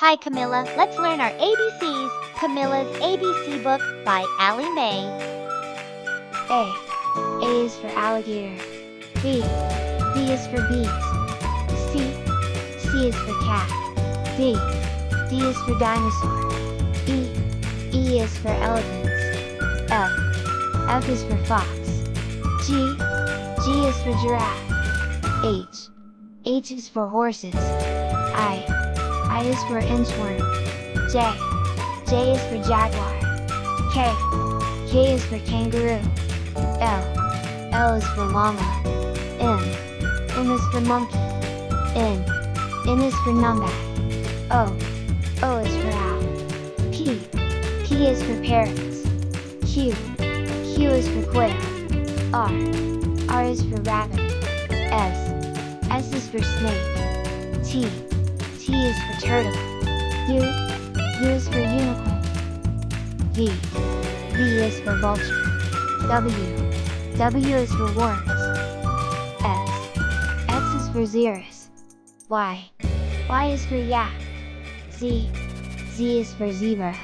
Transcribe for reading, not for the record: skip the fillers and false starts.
Hi Camilla, let's learn our ABCs. Camilla's ABC book by Allie Mae. A. A is for alligator. B. B is for bees. C. C is for cat. D. D is for dinosaur. E. E is for elephants. F. F is for fox. G. G is for giraffe. H. H is for horses. I is for inchworm. J. J is for jaguar. K. K is for kangaroo. L. L is for llama. M. M is for monkey. N. N is for numbat. O. O is for owl. P. P is for parrots. Q. Q is for quail. R. R is for rabbit. S. S is for snake. T. T is for turtle. U. U is for unicorn. V. V is for vulture. W. W is for worms. X. X is for xerus. Y. Y is for yak. Z. Z is for zebra.